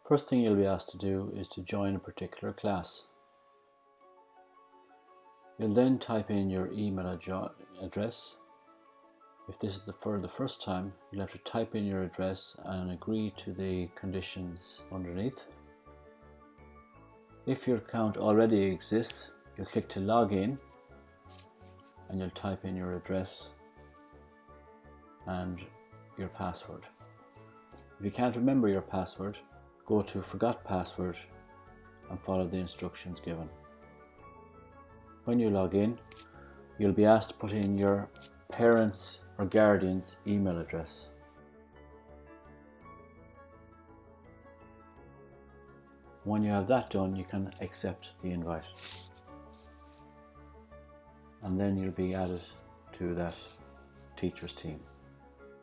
First thing you'll be asked to do is to join a particular class. You'll then type in your email address. If this is for the first time, you'll have to type in your address and agree to the conditions underneath. If your account already exists, you'll click to log in and you'll type in your address and your password. If you can't remember your password, go to Forgot Password and follow the instructions given. When you log in, you'll be asked to put in your parents' or guardian's email address. When you have that done, you can accept the invite. And then you'll be added to that teacher's team.